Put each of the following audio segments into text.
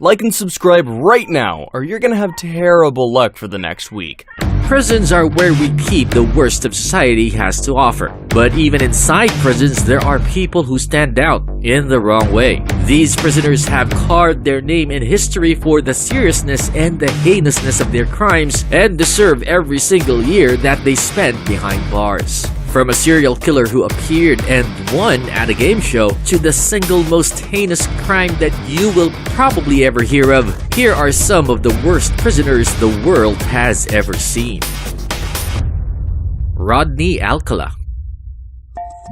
Like and subscribe right now, or you're gonna have terrible luck for the next week. Prisons are where we keep the worst of society has to offer. But even inside prisons, there are people who stand out in the wrong way. These prisoners have carved their name in history for the seriousness and the heinousness of their crimes and deserve every single year that they spent behind bars. From a serial killer who appeared and won at a game show to the single most heinous crime that you will probably ever hear of, here are some of the worst prisoners the world has ever seen. Rodney Alcala.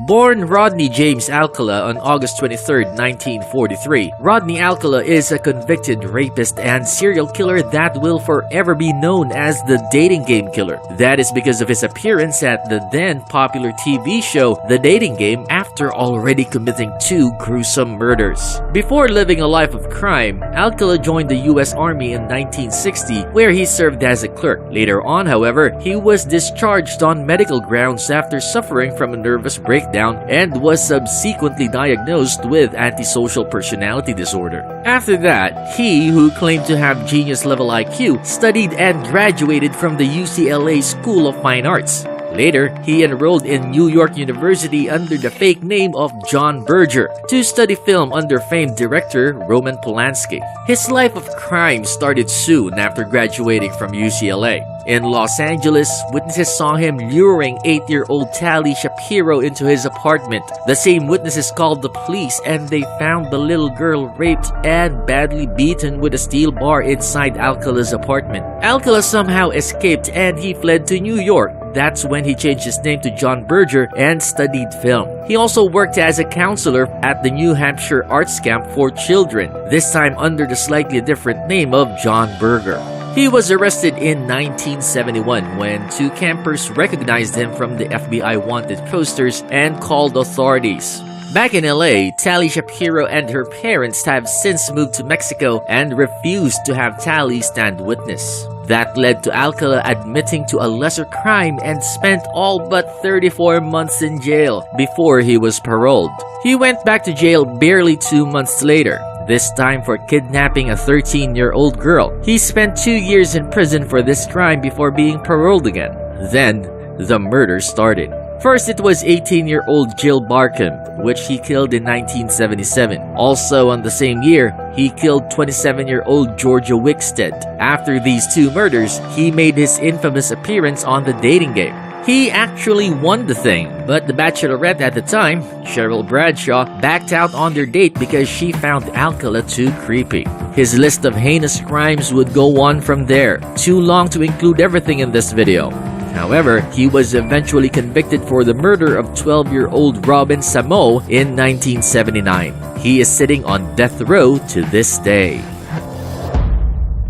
Born Rodney James Alcala on August 23, 1943, Rodney Alcala is a convicted rapist and serial killer that will forever be known as the dating game killer. That is because of his appearance at the then popular TV show The Dating Game after already committing 2 gruesome murders. Before living a life of crime, Alcala joined the US Army in 1960 where he served as a clerk. Later on, however, he was discharged on medical grounds after suffering from a nervous breakdown and was subsequently diagnosed with antisocial personality disorder. After that, he, who claimed to have genius-level IQ, studied and graduated from the UCLA School of Fine Arts. Later, he enrolled in New York University under the fake name of John Berger to study film under famed director Roman Polanski. His life of crime started soon after graduating from UCLA. In Los Angeles, witnesses saw him luring 8-year-old Tali Shapiro into his apartment. The same witnesses called the police and they found the little girl raped and badly beaten with a steel bar inside Alcala's apartment. Alcala somehow escaped and he fled to New York. That's when he changed his name to John Berger and studied film. He also worked as a counselor at the New Hampshire Arts Camp for children, this time under the slightly different name of John Berger. He was arrested in 1971 when 2 campers recognized him from the FBI wanted posters and called authorities. Back in LA, Tali Shapiro and her parents have since moved to Mexico and refused to have Tali stand witness. That led to Alcala admitting to a lesser crime and spent all but 34 months in jail before he was paroled. He went back to jail barely 2 months later, this time for kidnapping a 13-year-old girl. He spent 2 years in prison for this crime before being paroled again. Then, the murder started. First, it was 18-year-old Jill Barcombe, which he killed in 1977. Also on the same year, he killed 27-year-old Georgia Wickstead. After these 2 murders, he made his infamous appearance on The Dating Game. He actually won the thing, but the bachelorette at the time, Cheryl Bradshaw, backed out on their date because she found Alcala too creepy. His list of heinous crimes would go on from there, too long to include everything in this video. However, he was eventually convicted for the murder of 12-year-old Robin Samo in 1979. He is sitting on death row to this day.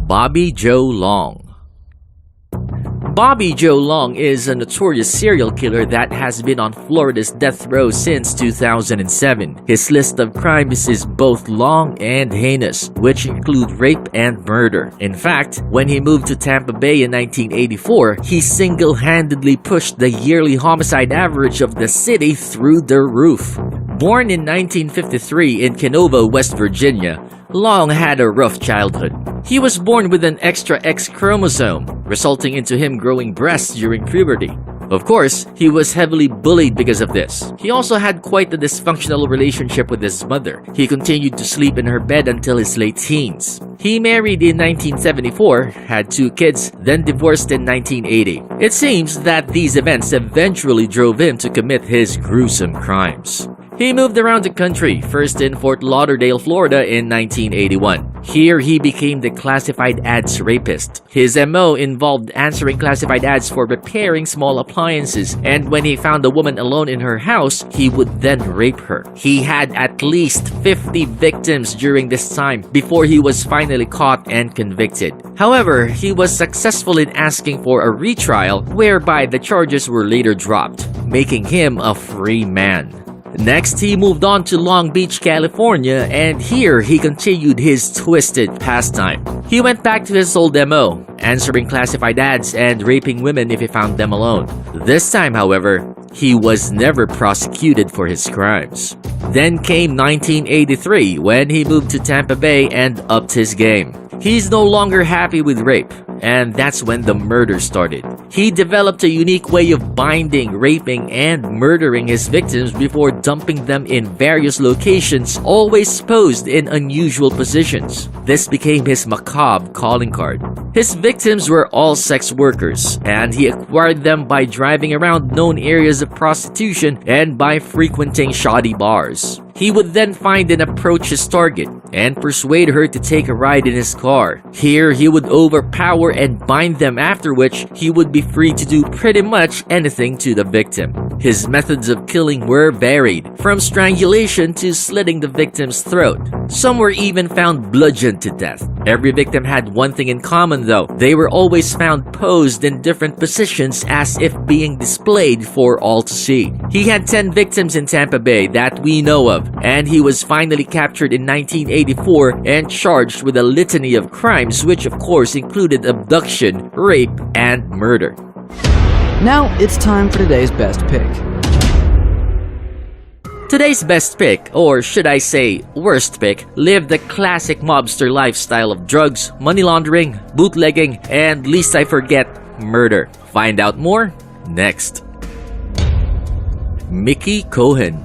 Bobby Joe Long. Bobby Joe Long is a notorious serial killer that has been on Florida's death row since 2007. His list of crimes is both long and heinous, which include rape and murder. In fact, when he moved to Tampa Bay in 1984, he single-handedly pushed the yearly homicide average of the city through the roof. Born in 1953 in Canova, West Virginia, Long had a rough childhood. He was born with an extra X chromosome, resulting into him growing breasts during puberty. Of course, he was heavily bullied because of this. He also had quite a dysfunctional relationship with his mother. He continued to sleep in her bed until his late teens. He married in 1974, had 2 kids, then divorced in 1980. It seems that these events eventually drove him to commit his gruesome crimes. He moved around the country, first in Fort Lauderdale, Florida in 1981. Here, he became the classified ads rapist. His MO involved answering classified ads for repairing small appliances, and when he found a woman alone in her house, he would then rape her. He had at least 50 victims during this time before he was finally caught and convicted. However, he was successful in asking for a retrial, whereby the charges were later dropped, making him a free man. Next, he moved on to Long Beach, California, and here he continued his twisted pastime. He went back to his old MO, answering classified ads and raping women if he found them alone. This time, however, he was never prosecuted for his crimes. Then came 1983 when he moved to Tampa Bay and upped his game. He's no longer happy with rape, and that's when the murder started. He developed a unique way of binding, raping, and murdering his victims before dumping them in various locations, always posed in unusual positions. This became his macabre calling card. His victims were all sex workers, and he acquired them by driving around known areas of prostitution and by frequenting shoddy bars. He would then find and approach his target and persuade her to take a ride in his car. Here, he would overpower and bind them, after which he would be free to do pretty much anything to the victim. His methods of killing were varied, from strangulation to slitting the victim's throat. Some were even found bludgeoned to death. Every victim had one thing in common though: they were always found posed in different positions as if being displayed for all to see. He had 10 victims in Tampa Bay that we know of, and he was finally captured in 1984 and charged with a litany of crimes, which of course included abduction, rape, and murder. Now it's time for today's best pick. Today's best pick, or should I say worst pick, lived the classic mobster lifestyle of drugs, money laundering, bootlegging, and least I forget, murder. Find out more next. Mickey Cohen.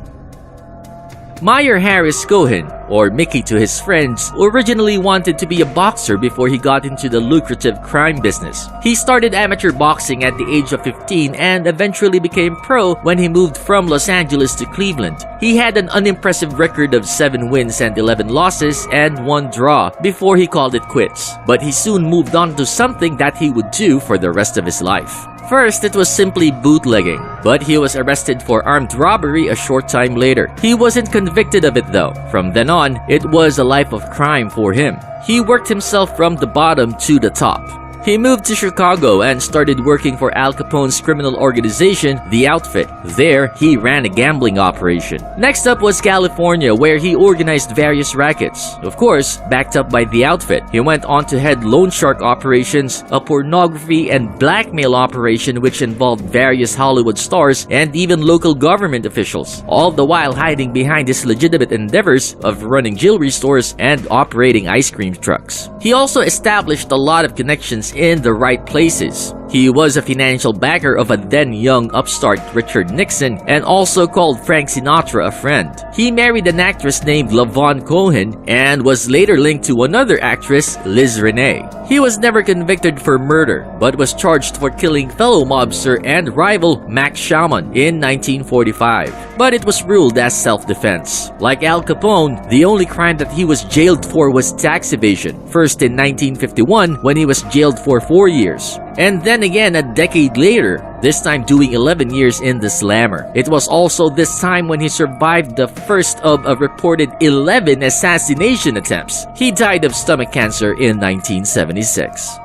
Meyer Harris Cohen, or Mickey to his friends, originally wanted to be a boxer before he got into the lucrative crime business. He started amateur boxing at the age of 15 and eventually became pro when he moved from Los Angeles to Cleveland. He had an unimpressive record of 7 wins and 11 losses and 1 draw before he called it quits. But he soon moved on to something that he would do for the rest of his life. First, it was simply bootlegging, but he was arrested for armed robbery a short time later. He wasn't convicted of it though. From then on, it was a life of crime for him. He worked himself from the bottom to the top. He moved to Chicago and started working for Al Capone's criminal organization, The Outfit. There, he ran a gambling operation. Next up was California, where he organized various rackets. Of course, backed up by The Outfit, he went on to head loan shark operations, a pornography and blackmail operation which involved various Hollywood stars and even local government officials, all the while hiding behind his legitimate endeavors of running jewelry stores and operating ice cream trucks. He also established a lot of connections in the right places. He was a financial backer of a then young upstart Richard Nixon and also called Frank Sinatra a friend. He married an actress named Lavon Cohen and was later linked to another actress, Liz Renee. He was never convicted for murder, but was charged for killing fellow mobster and rival Max Shaman in 1945. But it was ruled as self-defense. Like Al Capone, the only crime that he was jailed for was tax evasion. First in 1951 when he was jailed for 4 years. And then again a decade later, this time doing 11 years in the slammer. It was also this time when he survived the first of a reported 11 assassination attempts. He died of stomach cancer in 1976.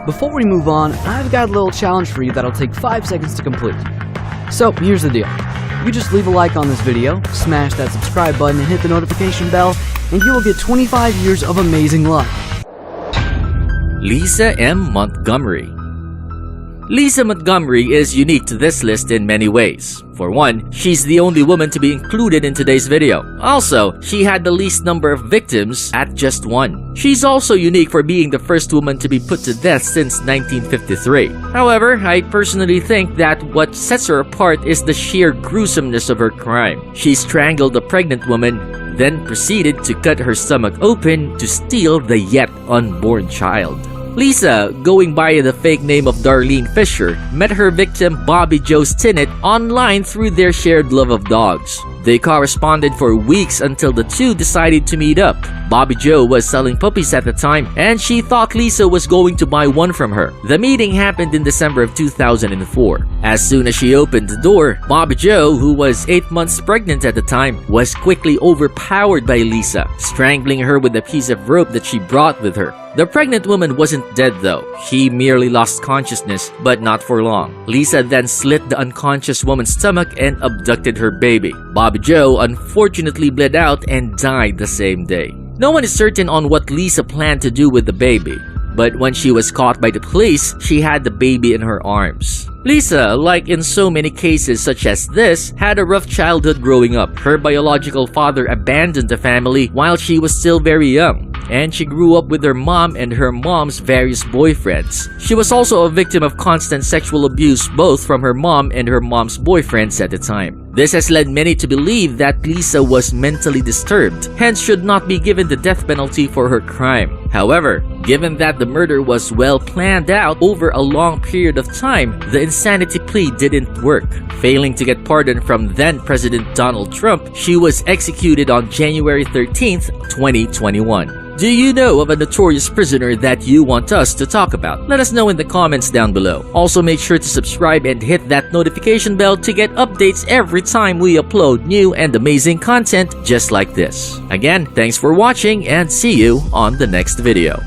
Before we move on, I've got a little challenge for you that'll take 5 seconds to complete. So here's the deal. You just leave a like on this video, smash that subscribe button and hit the notification bell, and you will get 25 years of amazing luck. Lisa M. Montgomery. Lisa Montgomery is unique to this list in many ways. For one, she's the only woman to be included in today's video. Also, she had the least number of victims at just 1. She's also unique for being the first woman to be put to death since 1953. However, I personally think that what sets her apart is the sheer gruesomeness of her crime. She strangled a pregnant woman, then proceeded to cut her stomach open to steal the yet unborn child. Lisa, going by the fake name of Darlene Fisher, met her victim Bobby Joe Stinnett online through their shared love of dogs. They corresponded for weeks until the two decided to meet up. Bobby Joe was selling puppies at the time, and she thought Lisa was going to buy one from her. The meeting happened in December of 2004. As soon as she opened the door, Bobby Joe, who was 8 months pregnant at the time, was quickly overpowered by Lisa, strangling her with a piece of rope that she brought with her. The pregnant woman wasn't dead though. She merely lost consciousness, but not for long. Lisa then slit the unconscious woman's stomach and abducted her baby. Bobby Joe unfortunately bled out and died the same day. No one is certain on what Lisa planned to do with the baby, but when she was caught by the police, she had the baby in her arms. Lisa, like in so many cases such as this, had a rough childhood growing up. Her biological father abandoned the family while she was still very young, and she grew up with her mom and her mom's various boyfriends. She was also a victim of constant sexual abuse both from her mom and her mom's boyfriends at the time. This has led many to believe that Lisa was mentally disturbed, hence should not be given the death penalty for her crime. However, given that the murder was well planned out over a long period of time, the insanity plea didn't work. Failing to get pardon from then-President Donald Trump, she was executed on January 13th, 2021. Do you know of a notorious prisoner that you want us to talk about? Let us know in the comments down below. Also, make sure to subscribe and hit that notification bell to get updates every time we upload new and amazing content just like this. Again, thanks for watching and see you on the next video.